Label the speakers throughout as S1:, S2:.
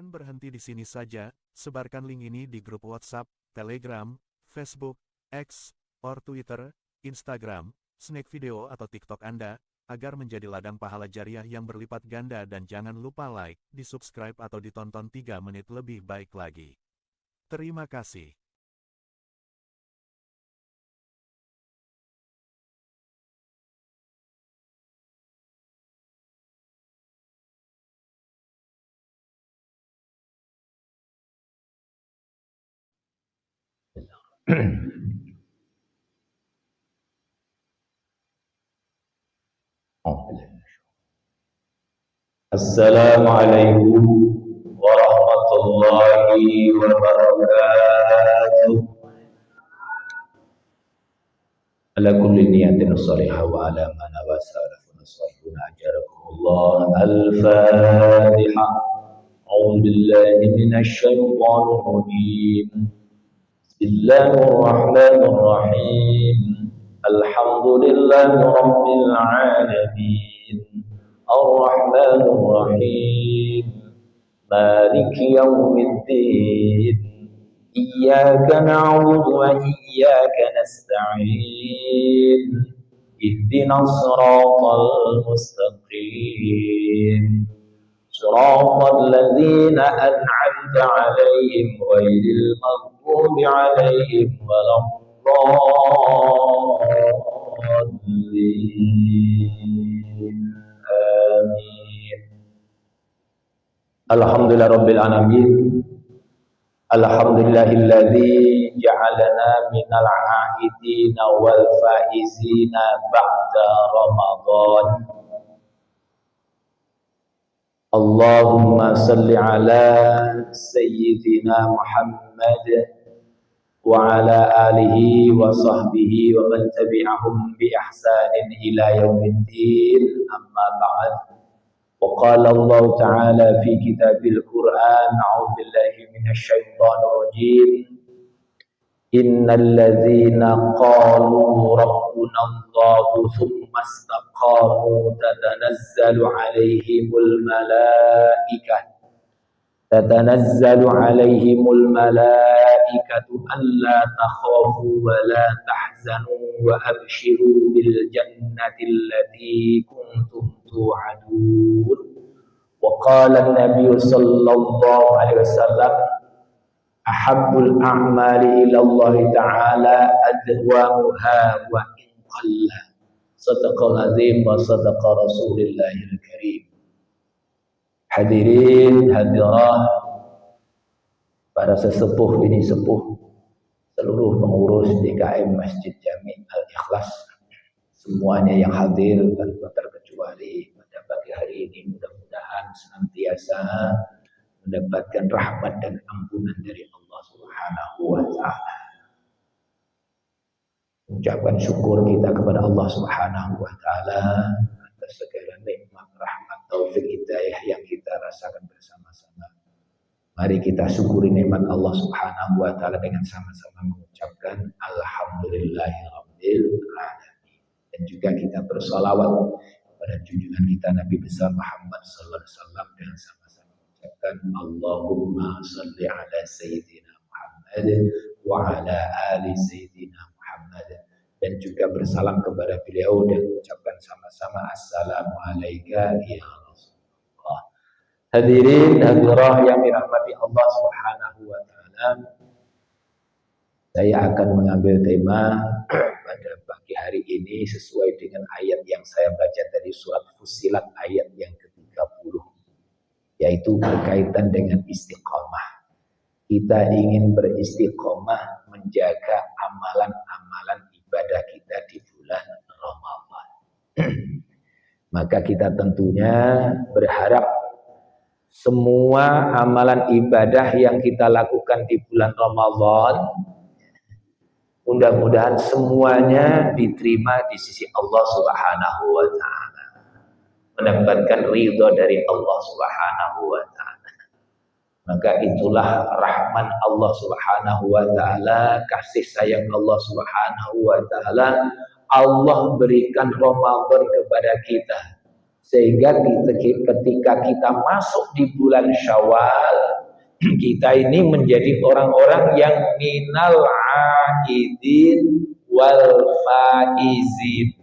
S1: Jangan berhenti di sini saja, sebarkan link ini di grup WhatsApp, Telegram, Facebook, X, or Twitter, Instagram, Snack Video atau TikTok Anda, agar menjadi ladang pahala jariah yang berlipat ganda dan jangan lupa like, di-subscribe atau ditonton 3 menit lebih baik lagi. Terima kasih.
S2: Assalamualaikum warahmatullahi wabarakatuh. Ala kulli niyatin salihah wa ala man wasalafu nasruna ajarakumullah. Al-Fatihah. A'udzu billahi minasy syaithanir rajim. Bismillahirrahmanirrahim. Alhamdulillahi rabbil alamin. Ar-Rahmanir Rahim. Maliki yaumiddin. Iyyaka na'budu wa iyyaka nasta'in. Ihdinas siratal mustaqim. Siratal ladzina an'amta 'alaihim ghairil maghdubi 'alaihim waladdallin. Amin. Alhamdulillah rabbil alamin. Alhamdulillahilladzi ja'alana minal 'aidina wal faizina ba'da Ramadan. Allahumma salli ala sayyidina Muhammad wa ala alihi wa sahbihi wa man tabi'ahum bi ihsanin ila yaumiddin, amma ba'd. Wa qala Allah ta'ala fi kitabil Qur'an, a'udzu billahi minasy syaithanir rajim. Innal ladzina qalu rabbuna Allah tsumma istaqamu tatanazzalu 'alaihimul malaikah تتنزل عليهم الملائكة ألا تخافوا ولا تحزنوا وأبشروا بالجنة التي كنتم توعدون. وقال النبي صلى الله عليه وسلم أحب الأعمال إلى الله تعالى أدومها وإن قل. صدق العظيم وصدق رسول الله الكريم. Hadirin, hadirah, para sesepuh ini sepuh, seluruh pengurus DKM Masjid Jami Al-Ikhlas, semuanya yang hadir tanpa terkecuali pada pagi hari ini, mudah-mudahan senantiasa mendapatkan rahmat dan ampunan dari Allah Subhanahu wa Ta'ala. Ucapan syukur kita kepada Allah Subhanahu wa Ta'ala atas segala nikmat, rahmat, taufik, hidayah yang kita rasakan bersama-sama. Mari kita syukuri nikmat Allah Subhanahu wa Ta'ala dengan sama-sama mengucapkan alhamdulillahirabbil alamin. Dan juga kita bersalawat kepada junjungan kita Nabi besar Muhammad sallallahu alaihi wasallam dengan sama-sama mengucapkan Allahumma shalli ala sayyidina Muhammad wa ala ali sayyidina Muhammad, dan juga bersalam kepada beliau dan mengucapkan sama-sama assalamualaikum ya Rasulullah. Hadirin hadirah yang dirahmati Allah Subhanahu wa Ta'ala, saya akan mengambil tema pada pagi hari ini sesuai dengan ayat yang saya baca dari surat Fussilat ayat yang ke-30, yaitu berkaitan dengan istiqomah. Kita ingin beristiqomah menjaga amalan-amalan ibadah kita di bulan Ramadan. Maka kita tentunya berharap semua amalan ibadah yang kita lakukan di bulan Ramadan, mudah-mudahan semuanya diterima di sisi Allah Subhanahu wa Ta'ala, mendapatkan ridho dari Allah Subhanahu wa Ta'ala. Maka itulah rahman Allah Subhanahu wa Ta'ala, kasih sayang Allah Subhanahu wa Ta'ala. Allah berikan Ramadan kepada kita, sehingga ketika kita masuk di bulan Syawal, kita ini menjadi orang-orang yang minal aidin wal faizin,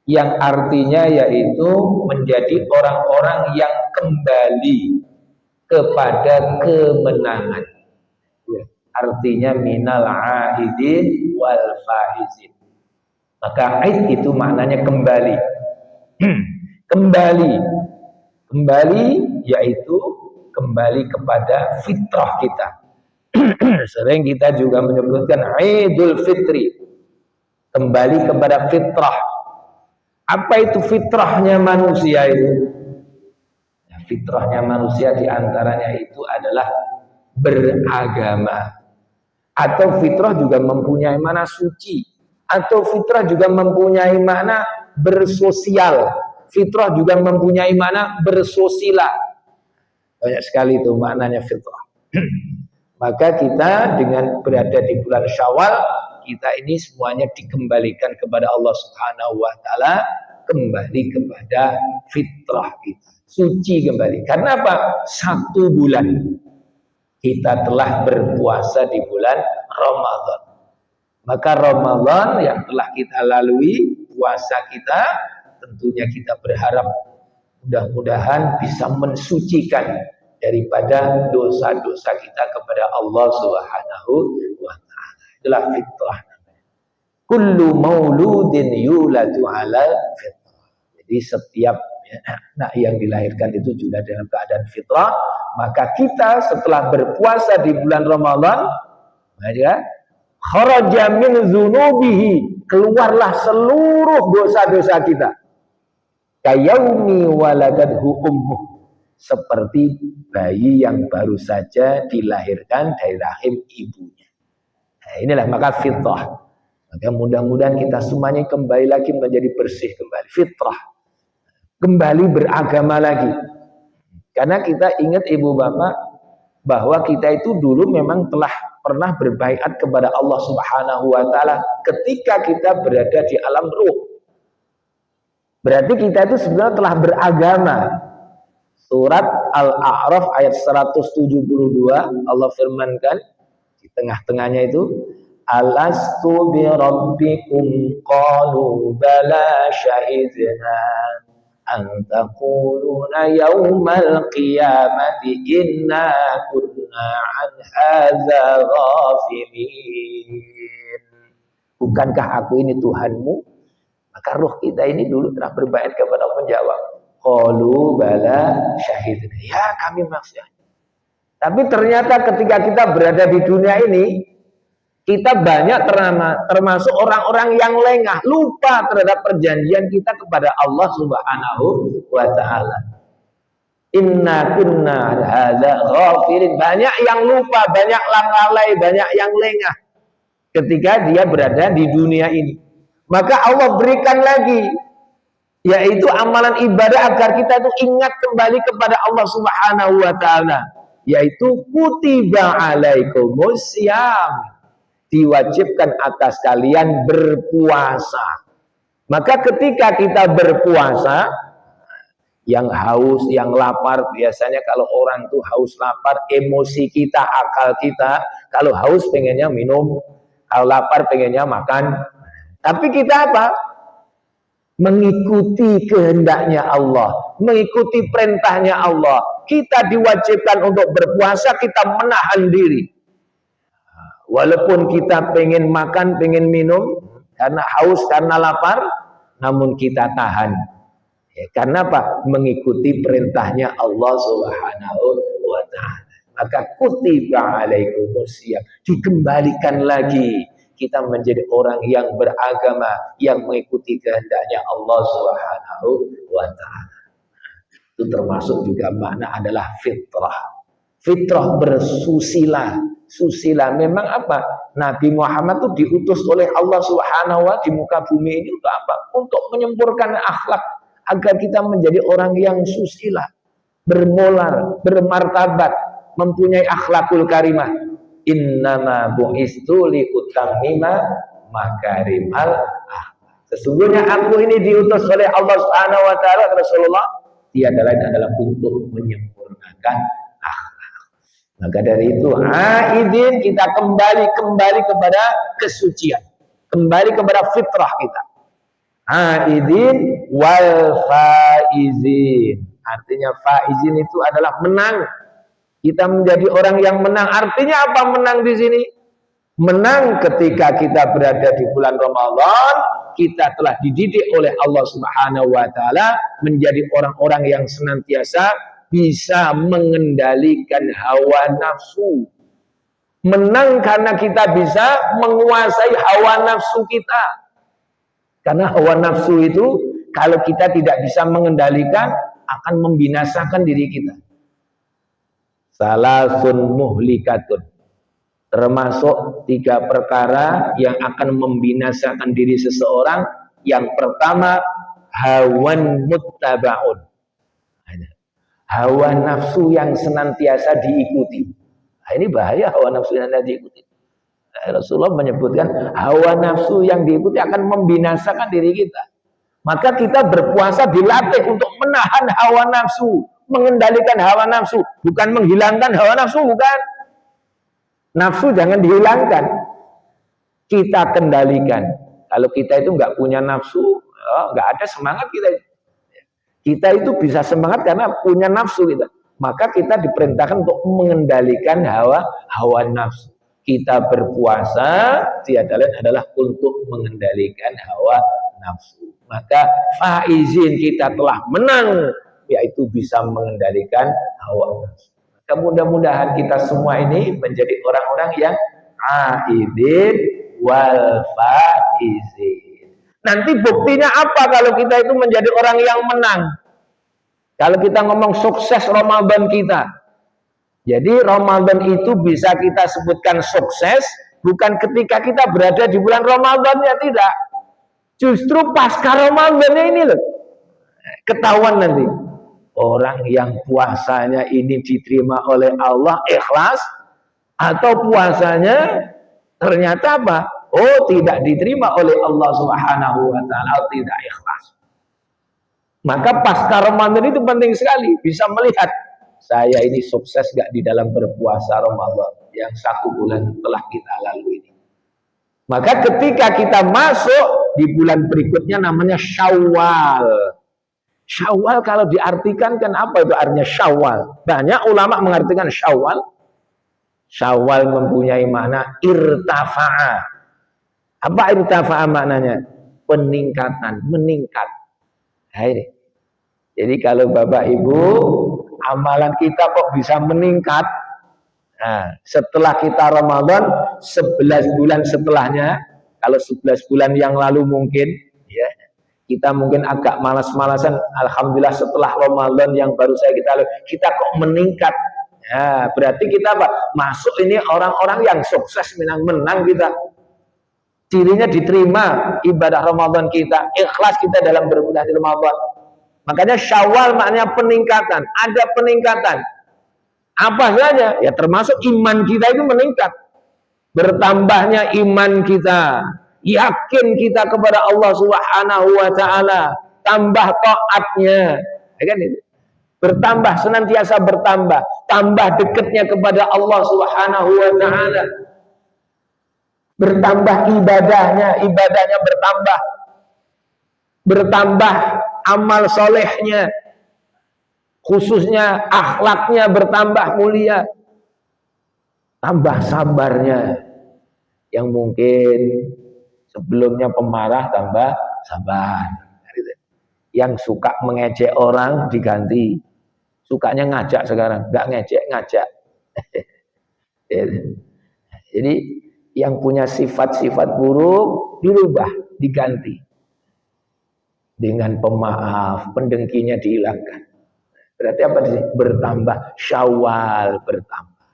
S2: yang artinya yaitu menjadi orang-orang yang kembali kepada kemenangan. Ya, artinya minal aidin wal faizin. Maka aid itu maknanya kembali. Kembali yaitu kembali kepada fitrah kita. Sering kita juga menyebutkan Idul Fitri, kembali kepada fitrah. Apa itu fitrahnya manusia itu? Ya, fitrahnya manusia diantaranya itu adalah beragama. Atau fitrah juga mempunyai makna suci. Atau fitrah juga mempunyai makna bersosial. Fitrah juga mempunyai makna bersosial. Banyak sekali itu maknanya fitrah. Maka kita dengan berada di bulan Syawal, kita ini semuanya dikembalikan kepada Allah Subhanahu wa taala, kembali kepada fitrah kita. Suci kembali. Karena apa? 1 bulan kita telah berpuasa di bulan Ramadan. Maka Ramadan yang telah kita lalui, puasa kita, tentunya kita berharap mudah-mudahan bisa mensucikan daripada dosa-dosa kita kepada Allah Subhanahu wa taala. Itulah fitrah. Kullu mauludin yuladu ala fitrah. Jadi setiap anak yang dilahirkan itu juga dalam keadaan fitrah. Maka kita setelah berpuasa di bulan Ramadan, ya, kharaja min dzunubihi, keluarlah seluruh dosa-dosa kita. Kayaumi waladadhu ummuh, seperti bayi yang baru saja dilahirkan dari rahim ibunya. Nah, inilah maka fitrah. Maka mudah-mudahan kita semuanya kembali lagi menjadi bersih kembali, fitrah, kembali beragama lagi. Karena kita ingat ibu bapak bahwa kita itu dulu memang telah pernah berbaiat kepada Allah Subhanahu wa taala ketika kita berada di alam ruh. Berarti kita itu sebenarnya telah beragama. Surat Al-A'raf ayat 172 Allah firmankan di tengah-tengahnya itu, alastu bi rabbikum qalu bala syahidna an taquluna yaumal qiyamati inna kunna an hadza ghafilin. Bukankah aku ini Tuhanmu? Maka ruh kita ini dulu telah berbaiat kepada Allah, menjawab qalu bala syahidna, ya kami maksudnya. Tapi ternyata ketika kita berada di dunia ini, kita banyak termasuk orang-orang yang lengah, lupa terhadap perjanjian kita kepada Allah Subhanahu wa taala. Inna kunna hadza ghafilin. Banyak yang lupa, banyak lalai, banyak yang lengah ketika dia berada di dunia ini. Maka Allah berikan lagi, yaitu amalan ibadah agar kita itu ingat kembali kepada Allah Subhanahu wa taala, yaitu kutiba alaikumus syiyam, diwajibkan atas kalian berpuasa. Maka ketika kita berpuasa, yang haus, yang lapar, biasanya kalau orang tuh haus lapar, emosi kita, akal kita, kalau haus pengennya minum, kalau lapar pengennya makan. Tapi kita apa? Mengikuti kehendaknya Allah, mengikuti perintahnya Allah. Kita diwajibkan untuk berpuasa, kita menahan diri. Walaupun kita pengen makan, pengen minum, karena haus, karena lapar, namun kita tahan. Ya, karena apa? Mengikuti perintahnya Allah Subhanahu wa ta'ala. Maka kutiba alaikumus syiyam, dikembalikan lagi kita menjadi orang yang beragama, yang mengikuti kehendaknya Allah Subhanahu wa ta'ala. Itu termasuk juga makna adalah fitrah. Fitrah bersusila. Susila memang apa? Nabi Muhammad itu diutus oleh Allah Subhanahu wa ta'ala di muka bumi ini untuk apa? Untuk menyempurnakan akhlak agar kita menjadi orang yang susila, bermolar, bermartabat, mempunyai akhlakul karimah. Innama bu'istu li utammima makarimal akhlak. Sesungguhnya aku ini diutus oleh Allah Subhanahu wa taala, Rasulullah, tiada lain adalah untuk menyempurnakan akhlak. Maka dari itu, aidin, kita kembali kepada kesucian, kembali kepada fitrah kita. Aidin wal faizin. Artinya faizin itu adalah menang. Kita menjadi orang yang menang. Artinya apa menang di sini? Menang ketika kita berada di bulan Ramadan, kita telah dididik oleh Allah Subhanahu wa taala menjadi orang-orang yang senantiasa bisa mengendalikan hawa nafsu. Menang karena kita bisa menguasai hawa nafsu kita. Karena hawa nafsu itu kalau kita tidak bisa mengendalikan akan membinasakan diri kita. Salasun muhlikatun. Termasuk 3 perkara yang akan membinasakan diri seseorang. Yang pertama, hawan muttaba'un. Hawa nafsu yang senantiasa diikuti. Nah, ini bahaya hawa nafsu yang senantiasa diikuti. Rasulullah menyebutkan hawa nafsu yang diikuti akan membinasakan diri kita. Maka kita berpuasa dilatih untuk menahan hawa nafsu, mengendalikan hawa nafsu, bukan menghilangkan hawa nafsu, bukan. Nafsu jangan dihilangkan, kita kendalikan. Kalau kita itu nggak punya nafsu, nggak ada semangat kita. Kita itu bisa semangat karena punya nafsu kita. Maka kita diperintahkan untuk mengendalikan hawa nafsu. Kita berpuasa tiada lain adalah untuk mengendalikan hawa nafsu. Maka faizin, kita telah menang, yaitu bisa mengendalikan hawa nafsu. Maka mudah-mudahan kita semua ini menjadi orang-orang yang aidin wal faizin. Nanti buktinya apa kalau kita itu menjadi orang yang menang? Kalau kita ngomong sukses Ramadan kita. Jadi Ramadan itu bisa kita sebutkan sukses bukan ketika kita berada di bulan Ramadannya, tidak. Justru pasca Ramadannya ini loh. Ketahuan nanti. Orang yang puasanya ini diterima oleh Allah ikhlas, atau puasanya ternyata apa? Oh, tidak diterima oleh Allah Subhanahu wa taala, tidak ikhlas. Maka pasca Ramadan itu penting sekali bisa melihat saya ini sukses gak di dalam berpuasa Ramadan yang 1 bulan telah kita lalui ini. Maka ketika kita masuk di bulan berikutnya namanya Syawal. Syawal kalau diartikan kan apa itu artinya Syawal? Banyak ulama mengartikan Syawal. Syawal mempunyai makna irtafa'a. Apa irtafa'a maknanya? Peningkatan, meningkat. Nah, ini. Jadi kalau Bapak Ibu, amalan kita kok bisa meningkat. Nah, setelah kita Ramadan, 11 bulan setelahnya, kalau 11 bulan yang lalu mungkin, ya, kita mungkin agak malas-malasan. Alhamdulillah setelah Ramadan yang baru saya kita kok meningkat. Ya, berarti kita apa? Masuk ini orang-orang yang sukses, menang kita. Cirinya diterima ibadah Ramadan kita, ikhlas kita dalam beribadah di Ramadan. Makanya Syawal maknanya peningkatan, ada peningkatan. Apa saja? Ya termasuk iman kita itu meningkat. Bertambahnya iman kita, yakin kita kepada Allah Subhanahu wa taala, tambah taatnya. Ya kan itu? Bertambah, senantiasa bertambah, tambah dekatnya kepada Allah Subhanahu wa taala. Bertambah ibadahnya bertambah. Bertambah amal solehnya, khususnya akhlaknya bertambah mulia. Tambah sabarnya, yang mungkin sebelumnya pemarah tambah sabar. Yang suka mengejek orang diganti, sukanya ngajak sekarang, nggak ngejek, ngajak. Jadi yang punya sifat-sifat buruk dirubah, diganti dengan pemaaf, pendengkinya dihilangkan. Berarti apa sih? Bertambah, Syawal bertambah.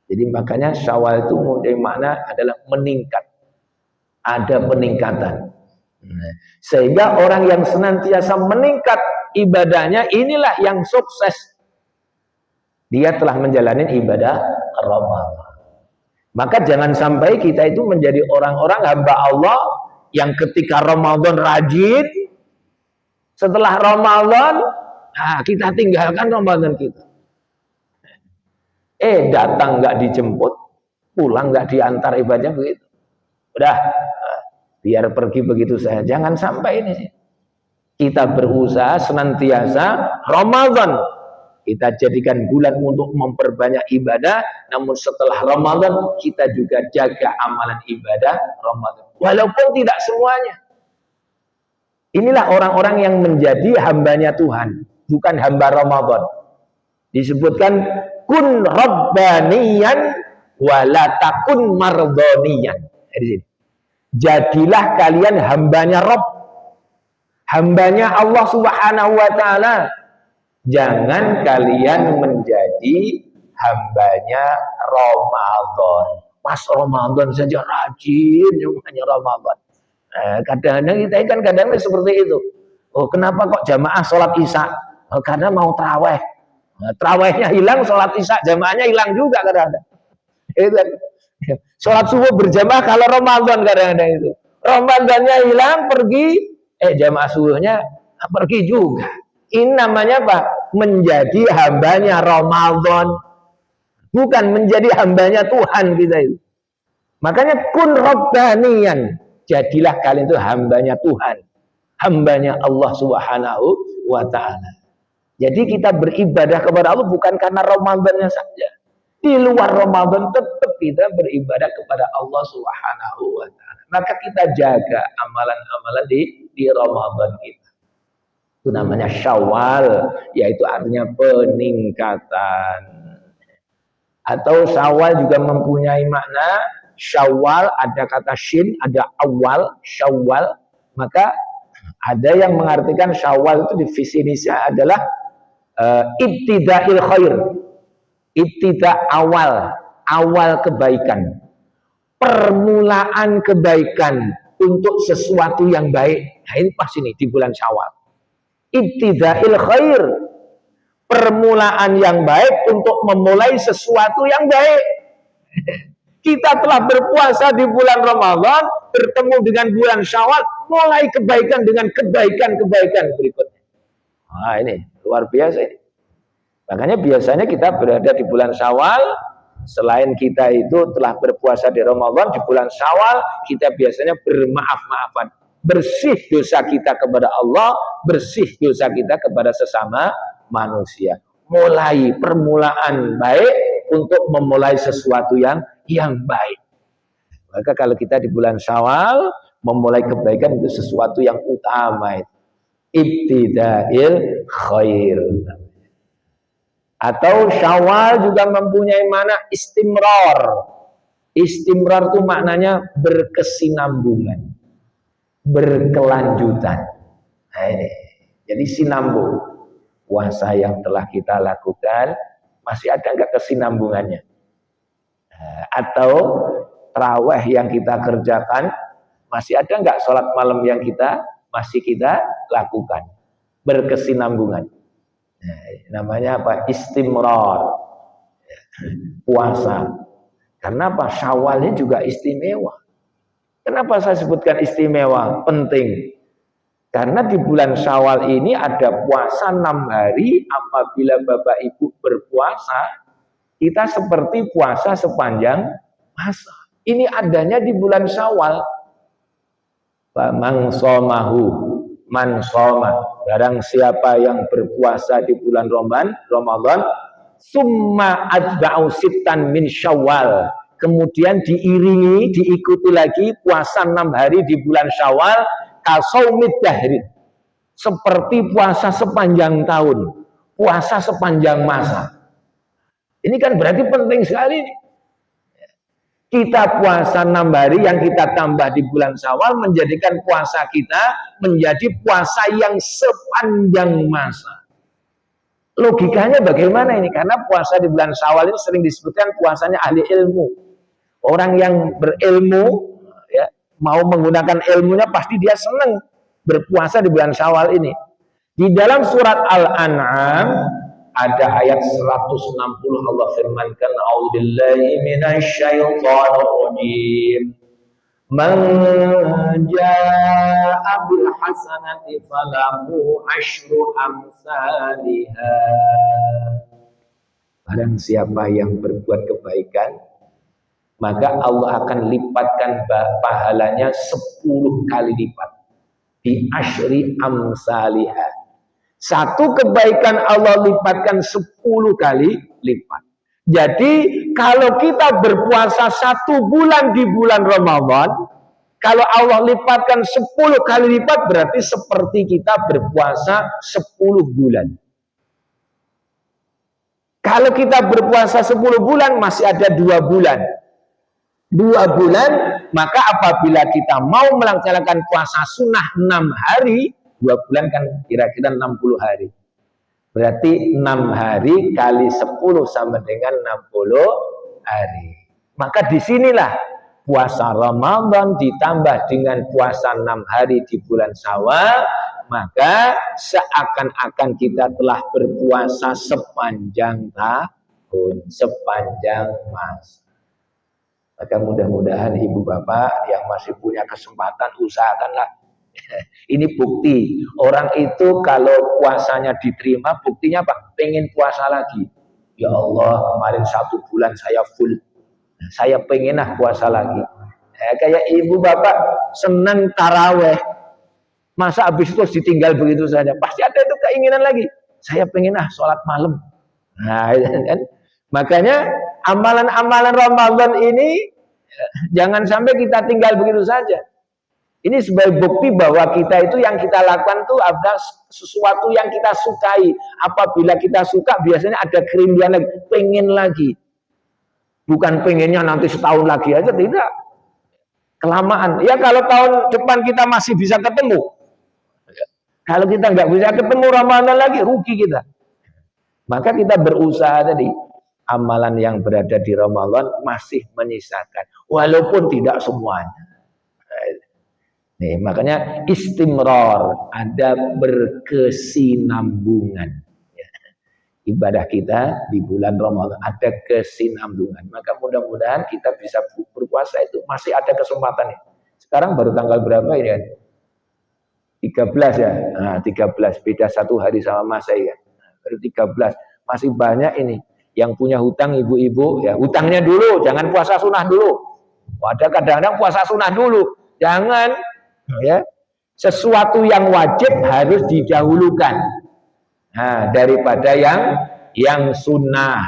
S2: Jadi makanya Syawal itu mempunyai makna adalah meningkat, ada peningkatan. Sehingga orang yang senantiasa meningkat ibadahnya, inilah yang sukses. Dia telah menjalani ibadah Ramadan. Maka jangan sampai kita itu menjadi orang-orang hamba Allah yang ketika Ramadan rajin, setelah Ramadan kita tinggalkan Ramadan kita. Datang nggak dijemput, pulang nggak diantar, ibadah begitu. Udah, biar pergi begitu saja. Jangan sampai ini. Kita berusaha senantiasa Ramadan kita jadikan bulan untuk memperbanyak ibadah, namun setelah Ramadan kita juga jaga amalan ibadah Ramadan. Walaupun tidak semuanya. Inilah orang-orang yang menjadi hambanya Tuhan, bukan hamba Ramadan. Disebutkan kun rabbaniyan walatakun mardoniyan. Jadilah kalian hambanya Rabb, hambanya Allah Subhanahu wa Ta'ala. Jangan kalian menjadi hambanya Ramadan. Pas Ramadan saja rajin namanya Ramadan. Kadang-kadang kita kan kadang-kadang seperti itu. Oh, kenapa kok jamaah sholat isya? Oh, karena mau traweh. Trawehnya hilang, sholat isya jamaahnya hilang juga kadang-kadang. Sholat subuh berjamaah kalau Ramadan kadang-kadang itu. Ramadannya hilang, pergi, jamaah subuhnya pergi juga. Ini namanya apa? Menjadi hambanya Ramadan. Bukan menjadi hambanya Tuhan kita itu. Makanya kun rabbaniyan. Jadilah kalian itu hambanya Tuhan. Hambanya Allah Subhanahu wa Ta'ala. Jadi kita beribadah kepada Allah bukan karena Ramadannya saja. Di luar Ramadan tetap kita beribadah kepada Allah Subhanahu wa Ta'ala. Maka kita jaga amalan-amalan di Ramadan kita. Itu namanya Syawal, yaitu artinya peningkatan. Atau Syawal juga mempunyai makna Syawal, ada kata shin, ada awal, Syawal. Maka ada yang mengartikan Syawal itu definisinya adalah ibtida'il khair. Ibtida' awal kebaikan. Permulaan kebaikan untuk sesuatu yang baik. Nah, ini pas ini di bulan Syawal. Ibtida'il khair, permulaan yang baik untuk memulai sesuatu yang baik. Kita telah berpuasa di bulan Ramadan, bertemu dengan bulan Syawal, mulai kebaikan dengan kebaikan-kebaikan berikutnya. Nah, ini luar biasa ini. Makanya biasanya kita berada di bulan Syawal, selain kita itu telah berpuasa di Ramadan, di bulan Syawal kita biasanya bermaaf-maafan. Bersih dosa kita kepada Allah, bersih dosa kita kepada sesama manusia. Mulai permulaan baik untuk memulai sesuatu yang baik. Maka kalau kita di bulan Syawal memulai kebaikan itu sesuatu yang utama. Ibtida'il khair. Atau Syawal juga mempunyai makna istimrar. Istimrar itu maknanya berkesinambungan, berkelanjutan. Nah, ini. Jadi sinambung. Puasa yang telah kita lakukan masih ada nggak kesinambungannya? Atau tarawih yang kita kerjakan masih ada nggak sholat malam yang masih kita lakukan? Berkesinambungan. Nah, namanya apa? Istimrar. Puasa. Karena apa? Syawalnya juga istimewa. Kenapa saya sebutkan istimewa? Penting. Karena di bulan Syawal ini ada puasa 6 hari. Apabila Bapak Ibu berpuasa, kita seperti puasa sepanjang masa. Ini adanya di bulan Syawal. Man somahu, man soma. Barang siapa yang berpuasa di bulan Ramadan, summa adba'u sittan min Syawal. Kemudian diiringi, diikuti lagi puasa 6 hari di bulan Syawal, kasaumid dahri, seperti puasa sepanjang tahun, puasa sepanjang masa. Ini kan berarti penting sekali nih. Kita puasa 6 hari yang kita tambah di bulan Syawal menjadikan puasa kita menjadi puasa yang sepanjang masa. Logikanya bagaimana ini? Karena puasa di bulan Syawal ini sering disebutkan puasanya ahli ilmu. Orang yang berilmu, ya, mau menggunakan ilmunya pasti dia senang berpuasa di bulan Syawal ini. Di dalam surat Al-An'am ada ayat 160 Allah firmankan, "A'udzubillahi minasyaitonir rajim. Man jaa'a bil hasanati falahu asyru amsalihha." Barang siapa yang berbuat kebaikan, maka Allah akan lipatkan pahalanya 10 kali lipat. Bi asyri amsalihah. Satu kebaikan Allah lipatkan 10 kali lipat. Jadi kalau kita berpuasa 1 bulan di bulan Ramadan, kalau Allah lipatkan 10 kali lipat, berarti seperti kita berpuasa 10 bulan. Kalau kita berpuasa 10 bulan, masih ada 2 bulan. 2 bulan, maka apabila kita mau melaksanakan puasa sunnah 6 hari, 2 bulan kan kira-kira 60 hari. Berarti 6 hari kali 10 sama dengan 60 hari. Maka disinilah puasa Ramadan ditambah dengan puasa 6 hari di bulan Syawal, maka seakan-akan kita telah berpuasa sepanjang tahun, sepanjang masa. Maka mudah-mudahan ibu bapak yang masih punya kesempatan, usahakanlah. Ini bukti orang itu kalau puasanya diterima, buktinya apa? Pengen puasa lagi. Ya Allah, kemarin 1 bulan saya full, saya pengen puasa lagi. Kayak ibu bapak senang taraweh, masa habis itu ditinggal begitu saja? Pasti ada itu keinginan lagi. Saya pengen sholat malam. Nah, kan? Makanya amalan-amalan Ramadan ini jangan sampai kita tinggal begitu saja. Ini sebagai bukti bahwa kita itu yang kita lakukan itu ada sesuatu yang kita sukai. Apabila kita suka, biasanya ada kerinduan lagi, pengen lagi. Bukan pengennya nanti setahun lagi aja, tidak. Kelamaan. Ya kalau tahun depan kita masih bisa ketemu. Kalau kita nggak bisa ketemu Ramadan lagi, rugi kita. Maka kita berusaha tadi. Amalan yang berada di Ramadan masih menyisakan. Walaupun tidak semuanya. Nih, makanya istimror, ada berkesinambungan. Ya. Ibadah kita di bulan Ramadan ada kesinambungan. Maka mudah-mudahan kita bisa berpuasa itu masih ada kesempatan. Sekarang baru tanggal berapa ini kan? 13 ya. Nah, 13 beda 1 hari sama Mas saya. Baru 13. Masih banyak ini yang punya hutang ibu-ibu ya, hutangnya dulu, jangan puasa sunnah dulu. Ada kadang-kadang puasa sunnah dulu. Jangan ya, sesuatu yang wajib harus didahulukan daripada yang sunnah.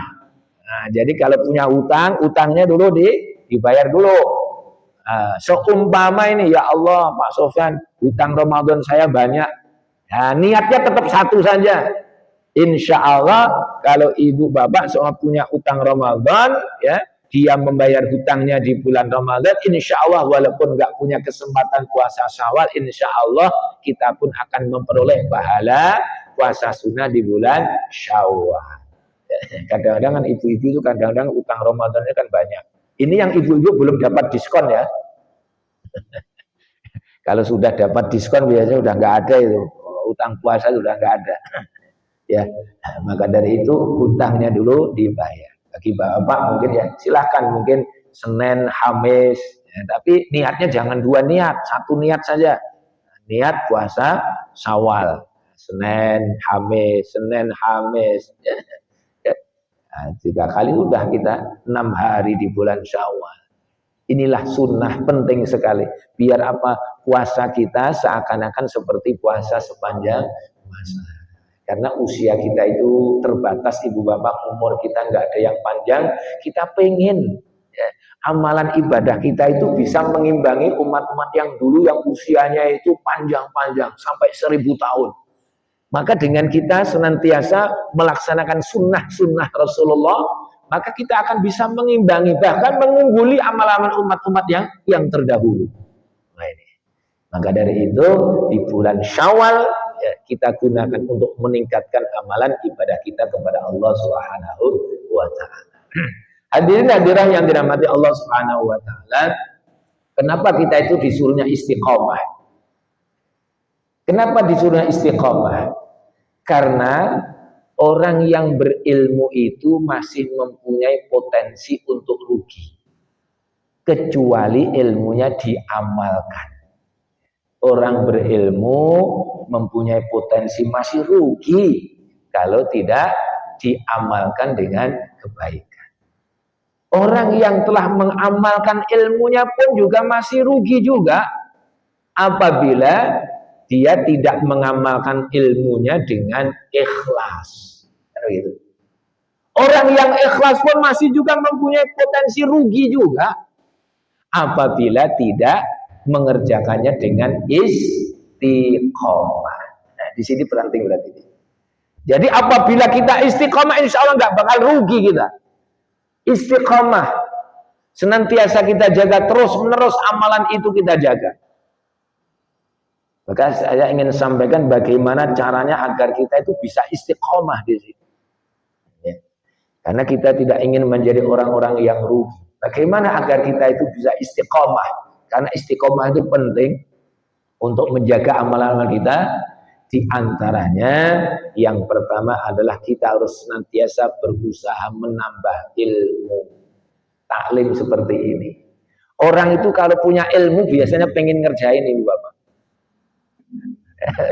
S2: Nah, jadi kalau punya hutang, utangnya dulu dibayar dulu. Seumpama ini, ya Allah Pak Sofyan, hutang Ramadan saya banyak. Nah, niatnya tetap satu saja. Insya Allah kalau ibu bapak soal punya utang Ramadan, ya, dia membayar hutangnya di bulan Ramadan, insya Allah walaupun nggak punya kesempatan puasa Syawal, insya Allah kita pun akan memperoleh pahala puasa sunnah di bulan Syawal. Kadang-kadang kan ibu-ibu itu kadang-kadang utang Ramadannya kan banyak. Ini yang ibu-ibu belum dapat diskon ya. Kalau sudah dapat diskon biasanya udah nggak ada itu, utang puasa sudah nggak ada. Ya, maka dari itu hutangnya dulu dibayar. Bagi bapak mungkin ya silahkan mungkin Senin, Kamis, ya, tapi niatnya jangan 2 niat, 1 niat saja. Niat puasa Syawal, Senin, Kamis, Senin, Kamis. Ya. Nah, 3 kali udah kita 6 hari di bulan Syawal. Inilah sunnah penting sekali. Biar apa? Puasa kita seakan-akan seperti puasa sepanjang masa. Karena usia kita itu terbatas, ibu bapak, umur kita nggak ada yang panjang. Kita pengen ya, amalan ibadah kita itu bisa mengimbangi umat-umat yang dulu yang usianya itu panjang-panjang sampai 1000 tahun. Maka dengan kita senantiasa melaksanakan sunnah-sunnah Rasulullah, maka kita akan bisa mengimbangi, bahkan mengungguli amal-amal umat-umat yang terdahulu. Nah, ini. Maka dari itu di bulan Syawal ya, kita gunakan untuk meningkatkan amalan ibadah kita kepada Allah Subhanahu wa taala. Hadirin hadirat yang dirahmati Allah Subhanahu wa taala, kenapa kita itu disuruhnya istiqomah? Kenapa disuruhnya istiqomah? Karena orang yang berilmu itu masih mempunyai potensi untuk rugi, kecuali ilmunya diamalkan. Orang berilmu mempunyai potensi masih rugi kalau tidak diamalkan dengan kebaikan. Orang yang telah mengamalkan ilmunya pun juga masih rugi juga apabila dia tidak mengamalkan ilmunya dengan ikhlas. Gitu. Orang yang ikhlas pun masih juga mempunyai potensi rugi juga apabila tidak mengerjakannya dengan istiqomah. Nah, di sini penting berarti. Jadi apabila kita istiqomah, insya Allah nggak bakal rugi kita. Istiqomah, senantiasa kita jaga terus menerus amalan itu kita jaga. Maka saya ingin sampaikan bagaimana caranya agar kita itu bisa istiqomah di sini. Ya. Karena kita tidak ingin menjadi orang-orang yang rugi. Bagaimana agar kita itu bisa istiqomah? Karena istiqomah itu penting untuk menjaga amalan kita. Di antaranya yang pertama adalah kita harus senantiasa berusaha menambah ilmu. Taklim seperti ini. Orang itu kalau punya ilmu biasanya pengen ngerjain Ibu Bapak.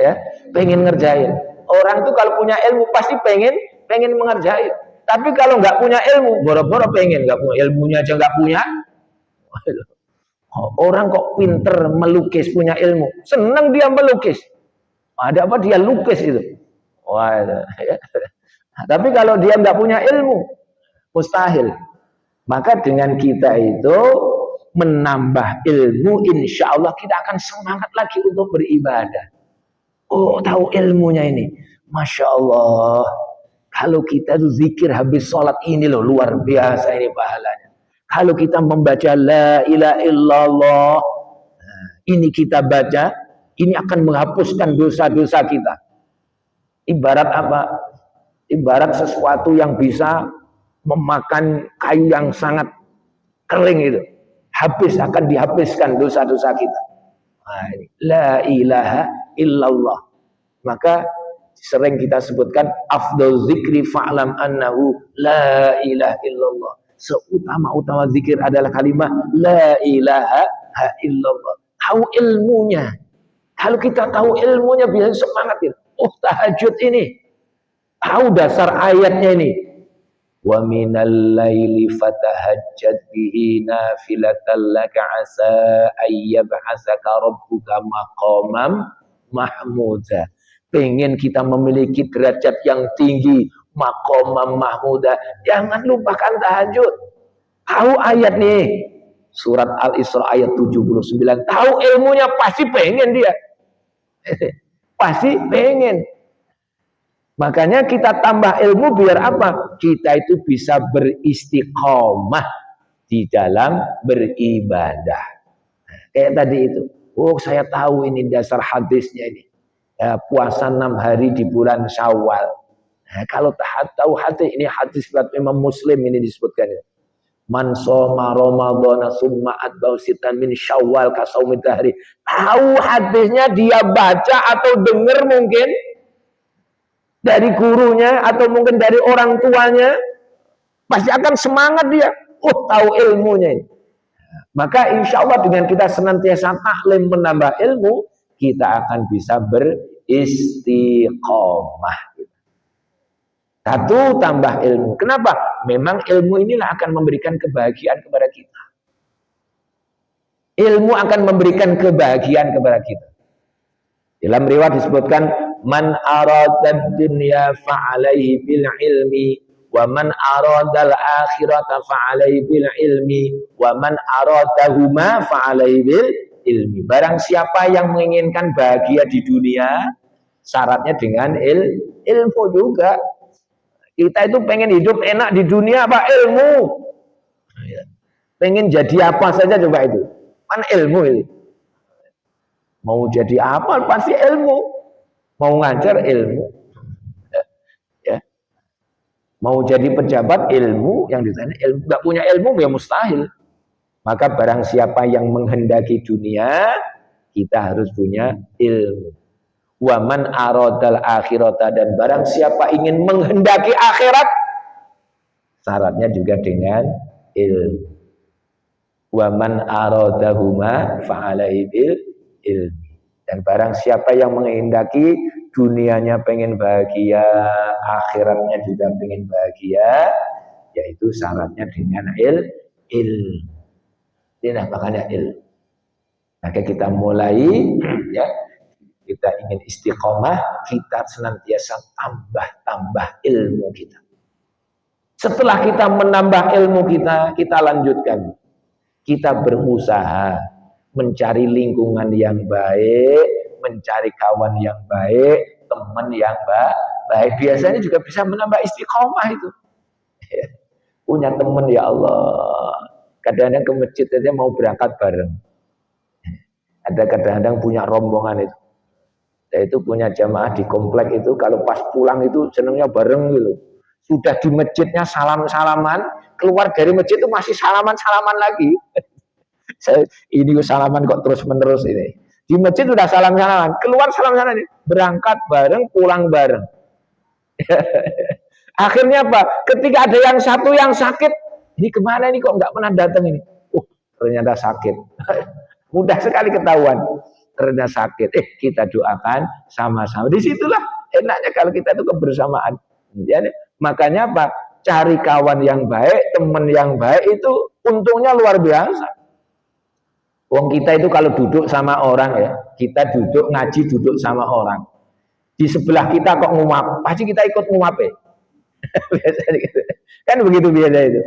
S2: Ya, pengen ngerjain. Orang itu kalau punya ilmu pasti pengen mengerjain. Tapi kalau nggak punya ilmu, boro-boro pengen nggak punya ilmunya aja nggak punya. Orang kok pinter melukis punya ilmu, senang dia melukis. Ada apa dia lukis itu? Wah, ya. Tapi kalau dia nggak punya ilmu, mustahil. Maka dengan kita itu menambah ilmu, insya Allah kita akan semangat lagi untuk beribadah. Oh, tahu ilmunya ini, masya Allah. Kalau kita tuh zikir habis sholat ini loh, luar biasa ini pahalanya. Kalau kita membaca la ilaha illallah, ini kita baca, ini akan menghapuskan dosa-dosa kita. Ibarat apa? Ibarat sesuatu yang bisa memakan kayu yang sangat kering itu. Habis, akan dihabiskan dosa-dosa kita. Nah, la ilaha illallah. Maka sering kita sebutkan afdal zikri fa'lam annahu la ilaha illallah. Seutama-utama zikir adalah kalimat la ilaha illallah. Tahu ilmunya. Kalau kita tahu ilmunya bisa semangat itu. Oh, tahajud ini. Tahu dasar ayatnya ini. Wa minal laili fatahajjad bihi nafilatan laka asa ayyab'asaka rabbuka maqamam mahmuda. Pengen kita memiliki derajat yang tinggi, maqamam mahmuda. Jangan lupakan tahajud. Tahu ayat nih. Surat Al-Isra ayat 79. Tahu ilmunya pasti pengen dia. Pasti pengen. Makanya kita tambah ilmu biar apa? Kita itu bisa beristiqomah di dalam beribadah. Kayak tadi itu. Oh, saya tahu ini dasar hadisnya ini. Ya, puasa 6 hari di bulan Syawal. Nah, kalau tahu hadis ini hadis riwayat Imam Muslim ini disebutkan ya. Man shoma ramadhana summa atba'u sitan min Syawal ka shaumid dahri. Tahu hadisnya dia baca atau dengar mungkin dari gurunya atau mungkin dari orang tuanya, pasti akan semangat dia. Oh, tahu ilmunya ini. Maka insya Allah dengan kita senantiasa taklim menambah ilmu, kita akan bisa beristiqomah. Satu, tambah ilmu. Kenapa? Memang ilmu inilah akan memberikan kebahagiaan kepada kita. Ilmu akan memberikan kebahagiaan kepada kita. Dalam riwayat disebutkan, man aradad dunya fa'alaihi bil ilmi wa man aradal akhirata fa'alaihi bil ilmi wa man aradahuma fa'alaihi bil ilmi. Barang siapa yang menginginkan bahagia di dunia, syaratnya dengan ilmu juga. Kita itu pengen hidup enak di dunia apa? Ilmu. Pengen jadi apa saja coba itu. Kan ilmu itu. Mau jadi apa? Pasti ilmu. Mau ngajar ilmu. Ya. Mau jadi pejabat ilmu, yang ditanya ilmu. Gak punya ilmu ya mustahil. Maka barang siapa yang menghendaki dunia, kita harus punya ilmu. Wa man aradal akhirata, dan barang siapa ingin menghendaki akhirat, syaratnya juga dengan ilmu. Wa man aradahuma fa'alaihi bil ilmi. Dan barang siapa yang menghendaki dunianya pengen bahagia, akhiratnya juga pengen bahagia, yaitu syaratnya dengan ilmu. Ini makanya ilmu. Maka kita mulai ya, kita ingin istiqomah, kita senantiasa tambah ilmu kita. Setelah kita menambah ilmu kita, kita lanjutkan. Kita berusaha mencari lingkungan yang baik, mencari kawan yang baik, teman yang baik. Biasanya juga bisa menambah istiqomah itu. Punya teman, ya Allah, kadang-kadang ke masjid aja mau berangkat bareng. Ada kadang-kadang punya rombongan itu. Yaitu punya jamaah di komplek itu, kalau pas pulang itu senangnya bareng gitu. Sudah di masjidnya salam-salaman, keluar dari masjid itu masih salaman-salaman lagi. Ini salaman kok terus-menerus ini. Di masjid sudah salam-salaman, keluar salam-salaman, berangkat bareng, pulang bareng. Akhirnya apa? Ketika ada yang satu yang sakit, ini kemana ini kok nggak pernah datang ini? Ternyata sakit. Mudah sekali ketahuan. Ternyata sakit. Kita doakan sama-sama. Disitulah enaknya kalau kita itu kebersamaan. Jadi, makanya apa? Cari kawan yang baik, teman yang baik itu untungnya luar biasa. Wong kita itu kalau duduk sama orang ya, kita duduk ngaji duduk sama orang. Di sebelah kita kok ngumap, pasti kita ikut ngumap ya. Biasanya gitu. Kan begitu biasa itu.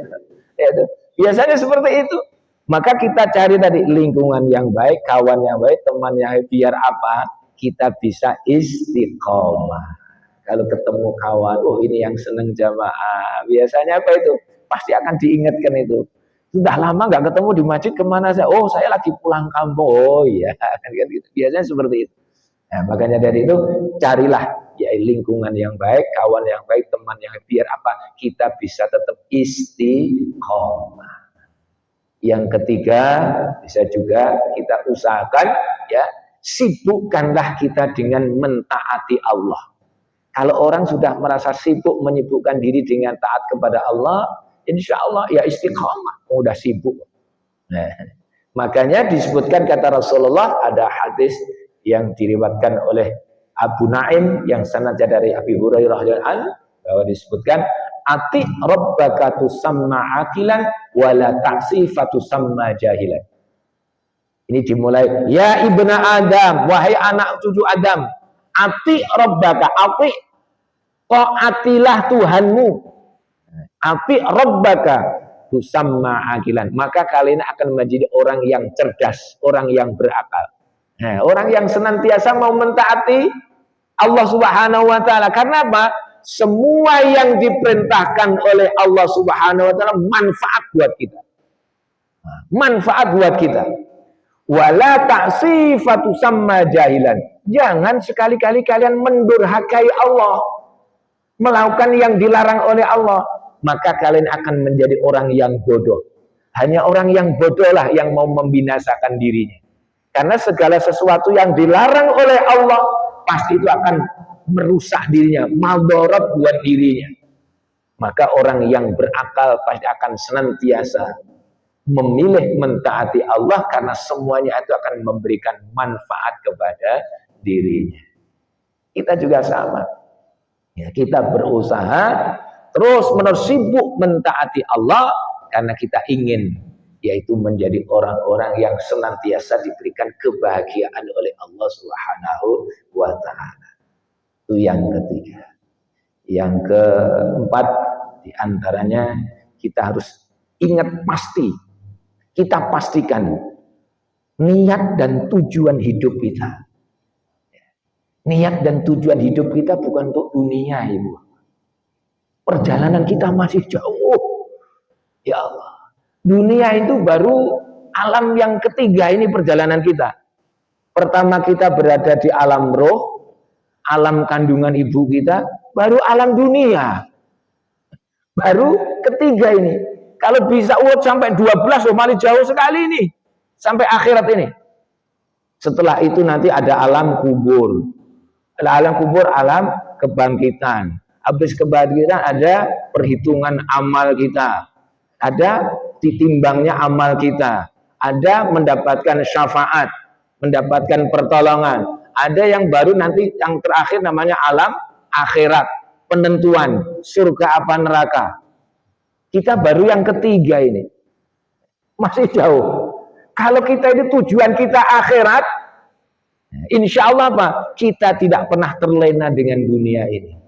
S2: Biasanya seperti itu. Maka kita cari tadi lingkungan yang baik, kawan yang baik, teman yang baik, biar apa? Kita bisa istiqomah. Kalau ketemu kawan, oh ini yang seneng jamaah, biasanya apa itu? Pasti akan diingatkan itu. Sudah lama nggak ketemu di masjid, kemana saya? Oh saya lagi pulang kampung. Oh iya, kan gitu. Biasanya seperti itu. Nah, makanya dari itu carilah ya lingkungan yang baik, kawan yang baik, teman yang baik, biar apa? Kita bisa tetap istiqomah. Yang ketiga, bisa juga kita usahakan ya, sibukkanlah kita dengan mentaati Allah. Kalau orang sudah merasa sibuk menyibukkan diri dengan taat kepada Allah, insya Allah ya istiqomah, udah sibuk. Nah, makanya disebutkan kata Rasulullah, ada hadis yang diriwayatkan oleh Abu Naim yang sanadnya dari Abi Hurairah radhiyallahu anhu, bahwa disebutkan ati rabbaka tusamma akilan wala ta'sifatu samma jahilan. Ini dimulai, ya ibna Adam, wahai anak cucu Adam, ati rabbaka, ati, taatilah Tuhanmu, ati rabbaka tusamma akilan, maka kalian akan menjadi orang yang cerdas, orang yang berakal. Nah, orang yang senantiasa mau mentaati Allah Subhanahu wa taala. Karena apa? Semua yang diperintahkan oleh Allah Subhanahu wa taala manfaat buat kita. Manfaat buat kita. Wala ta'sifatu samma jahilan. Jangan sekali-kali kalian mendurhakai Allah, melakukan yang dilarang oleh Allah, maka kalian akan menjadi orang yang bodoh. Hanya orang yang bodoh lah yang mau membinasakan dirinya. Karena segala sesuatu yang dilarang oleh Allah pasti itu akan merusak dirinya, maldorot buat dirinya. Maka orang yang berakal pasti akan senantiasa memilih mentaati Allah, karena semuanya itu akan memberikan manfaat kepada dirinya. Kita juga sama. Ya, kita berusaha terus-menerus sibuk mentaati Allah karena kita ingin yaitu menjadi orang-orang yang senantiasa diberikan kebahagiaan oleh Allah Subhanahu wa taala. Itu yang ketiga. Yang keempat, diantaranya kita harus ingat pasti, kita pastikan niat dan tujuan hidup kita. Niat dan tujuan hidup kita bukan untuk dunia, Ibu. Perjalanan kita masih jauh. Ya Allah. Dunia itu baru alam yang ketiga, ini perjalanan kita. Pertama kita berada di alam roh, alam kandungan ibu kita, baru alam dunia. Baru ketiga ini. Kalau bisa sampai 12, malah jauh sekali ini. Sampai akhirat ini. Setelah itu nanti ada alam kubur. Alam kubur, alam kebangkitan. Habis kebangkitan ada perhitungan amal kita. Ada ditimbangnya amal kita, ada mendapatkan syafaat, mendapatkan pertolongan, ada yang baru nanti yang terakhir namanya alam akhirat, penentuan surga apa neraka. Kita baru yang ketiga ini. Masih jauh. Kalau kita ini tujuan kita akhirat, insya Allah apa? Kita tidak pernah terlena dengan dunia ini.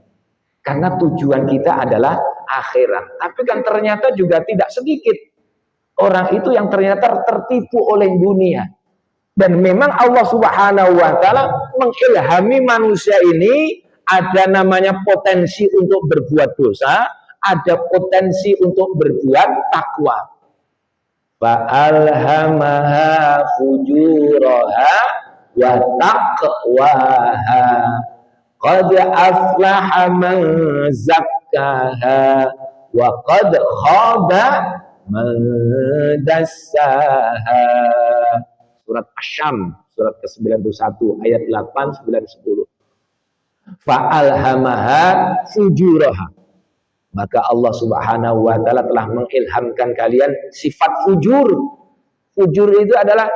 S2: Karena tujuan kita adalah akhirat. Tapi kan ternyata juga tidak sedikit orang itu yang ternyata tertipu oleh dunia. Dan memang Allah Subhanahu wa Ta'ala mengilhami manusia ini, ada namanya potensi untuk berbuat dosa, ada potensi untuk berbuat takwa. Fa'alhamaha fujuraha wa taqwaha qad aflaha man zakkaha wa qad khaba man dassaha. Surat Asy-Syams, surat ke-91 ayat 8, 9, 10. Fa'alhamaha fujuraha, maka Allah Subhanahu wa Ta'ala telah mengilhamkan kalian sifat fujur. Fujur itu adalah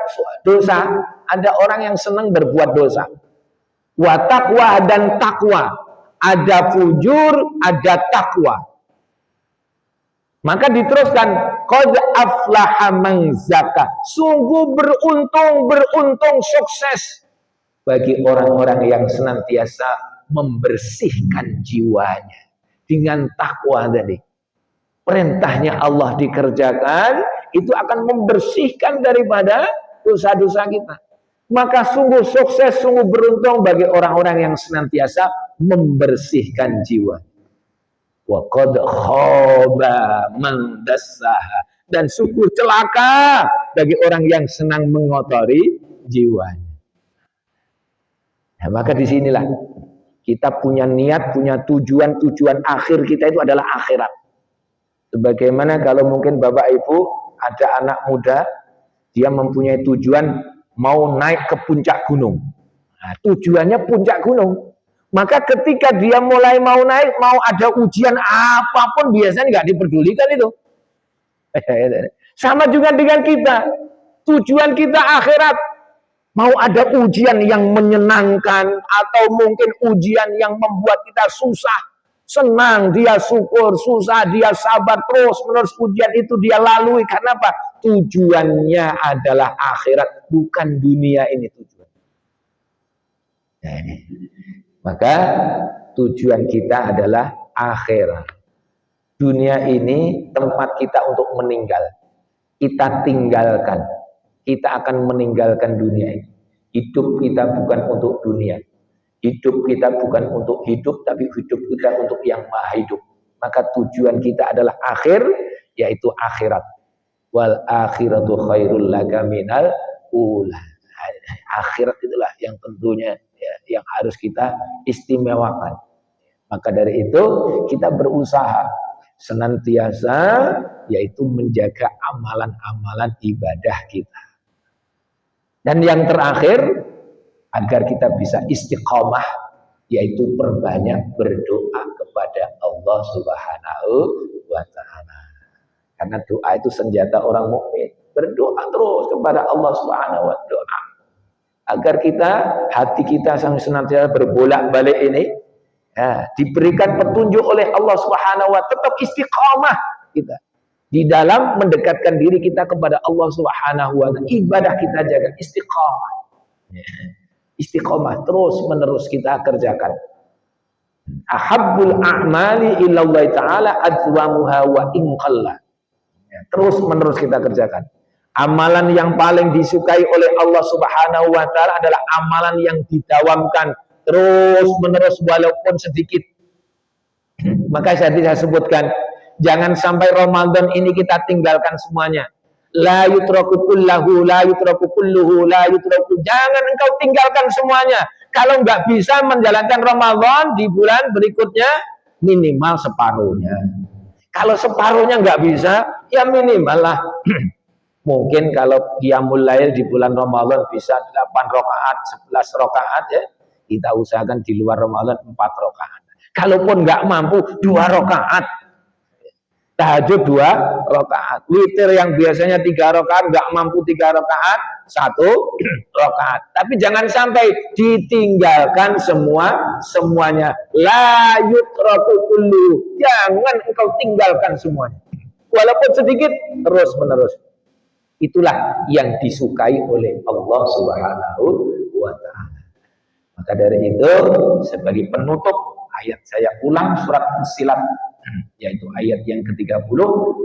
S2: dosa. Ada orang yang senang berbuat dosa. Wa taqwa dan takwa. Ada fujur, ada takwa. Maka diteruskan, qad aflaha man zakka. Sungguh beruntung sukses bagi orang-orang yang senantiasa membersihkan jiwanya dengan takwa tadi. Perintahnya Allah dikerjakan, itu akan membersihkan daripada dosa-dosa kita. Maka sungguh sukses, sungguh beruntung bagi orang-orang yang senantiasa membersihkan jiwa. Wa qad khaba man dassaha, dan sungguh celaka bagi orang yang senang mengotori jiwanya. Nah, maka disinilah kita punya niat, punya tujuan akhir kita itu adalah akhirat. Sebagaimana kalau mungkin Bapak Ibu ada anak muda, dia mempunyai tujuan mau naik ke puncak gunung. Nah, tujuannya puncak gunung. Maka ketika dia mulai mau naik, mau ada ujian apapun biasanya nggak diperdulikan itu. Sama juga dengan kita. Tujuan kita akhirat. Mau ada ujian yang menyenangkan atau mungkin ujian yang membuat kita susah, senang dia syukur, susah dia sabar, terus menerus ujian itu dia lalui. Karena apa? Tujuannya adalah akhirat, bukan dunia ini tujuan. Nah, ini. Maka tujuan kita adalah akhirat. Dunia ini tempat kita untuk meninggal. Kita tinggalkan. Kita akan meninggalkan dunia ini. Hidup kita bukan untuk dunia. Hidup kita bukan untuk hidup, tapi hidup kita untuk yang maha hidup. Maka tujuan kita adalah akhir, yaitu akhirat. Wal akhiratu khairul laka minal ula. Akhirat itulah yang tentunya ya, yang harus kita istimewakan. Maka dari itu kita berusaha senantiasa yaitu menjaga amalan-amalan ibadah kita. Dan yang terakhir, agar kita bisa istiqomah, yaitu perbanyak berdoa kepada Allah Subhanahu wa Ta'ala. Karena doa itu senjata orang mukmin. Berdoa terus kepada Allah Subhanahu wa Ta'ala. Agar kita, hati kita senantiasa berbolak-balik ini, ya, diberikan petunjuk oleh Allah Subhanahu wa Ta'ala, tetap istiqomah kita di dalam mendekatkan diri kita kepada Allah Subhanahu wa Ta'ala. Ibadah kita jaga istiqomah. Ya. Istiqomah terus menerus kita kerjakan. Ahabbul a'mali illallah ta'ala adwamuha wa inqalla. Ya, terus menerus kita kerjakan. Amalan yang paling disukai oleh Allah Subhanahu wa Ta'ala adalah amalan yang didawamkan terus menerus walaupun sedikit. Maka saya sebutkan, jangan sampai Ramadan ini kita tinggalkan semuanya. La yutraku kullahu, la yutraku kulluhu, la yutraku. Jangan engkau tinggalkan semuanya. Kalau nggak bisa menjalankan Ramadan di bulan berikutnya, minimal separuhnya. Kalau separuhnya nggak bisa, ya minimal lah. Mungkin kalau qiyamul lail di bulan Ramadan bisa 8 rakaat, 11 rakaat ya, kita usahakan di luar Ramadan 4 rakaat. Kalaupun nggak mampu 2 rakaat. tahajud 2 rakaat, witir yang biasanya 3 rakaat nggak mampu 3 rakaat, 1 rakaat. Tapi jangan sampai ditinggalkan semuanya. La yutraku kullu, jangan engkau tinggalkan semuanya, walaupun sedikit, terus menerus. Itulah yang disukai oleh Allah Subhanahu wa ta'ala. Maka dari itu, sebagai penutup ayat, saya ulang surat Fussilat, yaitu ayat yang ke-30.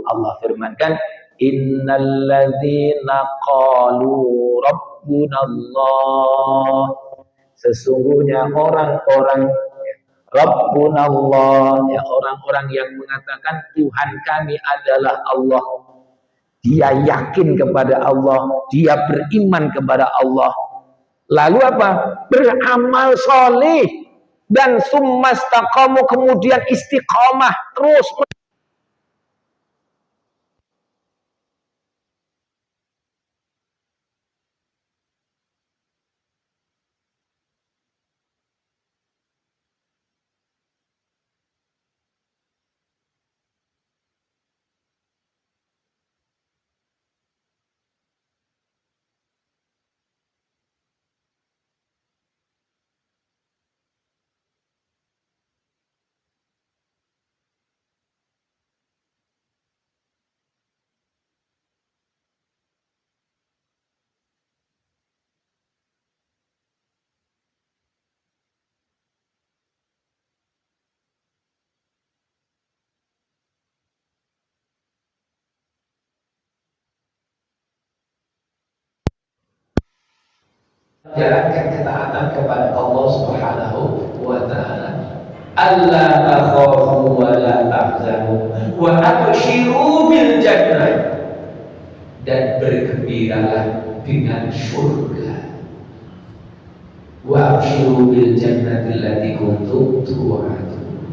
S2: Allah firmankan, innalladzina qalu rabbunallah, sesungguhnya orang-orang Rabbunallah, ya, orang-orang yang mengatakan Tuhan kami adalah Allah. Dia yakin kepada Allah, dia beriman kepada Allah. Lalu apa? Beramal soleh, dan summastaqamu, kemudian istiqomah terus. Jalankan ketaatan kepada Allah Subhanahu wa ta'ala. Allah takhafu wa la tahzanu wa abshiru bil jannah, dan bergembiralah dengan surga. Wa abshiru bil jannati allati kuntum tu'adun,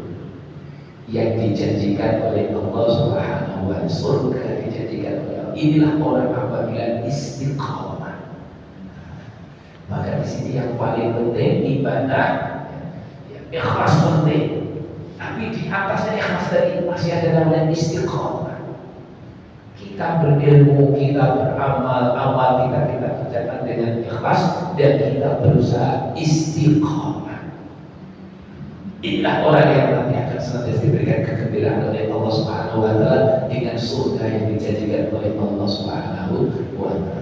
S2: yang dijanjikan oleh Allah Subhanahu wa ta'ala. Surga dijanjikan oleh Allah. Inilah orang apabila istiqamah. Maka di sini yang paling penting ibadah, ya, ikhlas penting. Tapi di atasnya ikhlas tadi masih ada namanya istiqomah. Kita berilmu, kita beramal, amal kita kerjakan dengan ikhlas, dan kita berusaha istiqomah. Inilah orang yang nanti akan senantiasa diberikan kegembiraan oleh Allah Subhanahu wa ta'ala dengan surga yang dijanjikan oleh Allah Subhanahu wa ta'ala.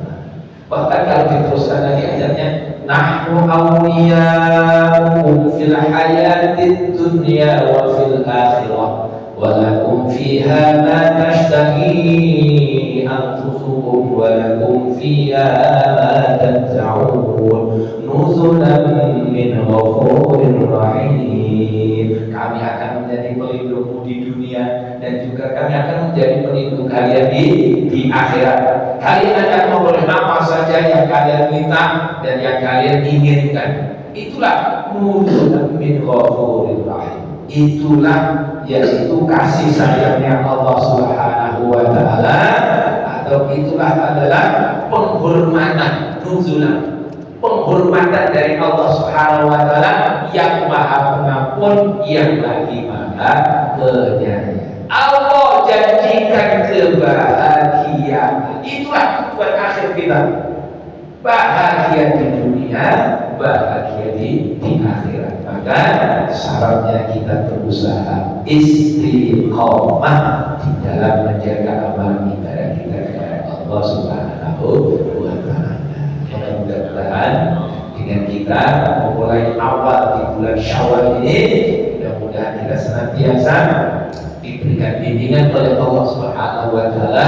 S2: Bahkan kalau diteruskan lagi ayatnya, nahnu awliya'ukum fil hayatid dunya wa fil akhirah wa lakum fiha ma tashtahi anfusukum wa lakum fiha ma tad'un nuzulan min ghafurir rahim. Kami akan menjadi pelindungmu di dunia, dan juga kami akan menjadi pelindung kalian di akhirat. Kalian akan memperoleh apa saja yang kalian minta dan yang kalian inginkan. Itulah nuzulan min ghafurir rahim. Itulah, yaitu kasih sayangnya Allah Subhanahu wa ta'ala, atau itulah adalah penghormatan, nuzulan, penghormatan dari Allah Subhanahu wa ta'ala yang maha pengampun, yang lagi maha penyayang. Allah janjikan kebahagiaan. Itulah tujuan akhir kita. Bahagia di dunia, bahagia di akhirat. Maka syaratnya kita berusaha istiqomah di dalam menjaga amal ibadah kita kepada Allah Subhanahu wa ta'ala. Mudah-mudahan dengan kita memulai awal di bulan Syawal ini, mudah-mudahan kita senantiasa diberikan bimbingan oleh Allah Subhanahu wa ta'ala.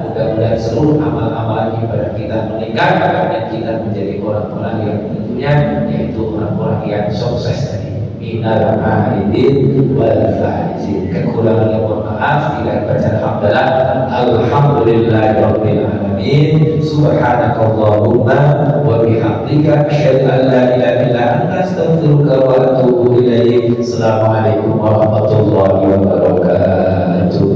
S2: Mudah-mudahan seluruh amal-amal ibadah kita meningkat, dan kita menjadi orang-orang yang tentunya, yaitu orang-orang yang sukses tadi. Minal aidin wal faizin. Kekurangan yang mohon maaf, tidak baca alhamdulillah. Alhamdulillahirabbil alamin. Subhanakallahumma wa bihamdika asyhadu an la ilaha illa anta astaghfiruka wa atubu ilaik. Assalamualaikum warahmatullahi wabarakatuh.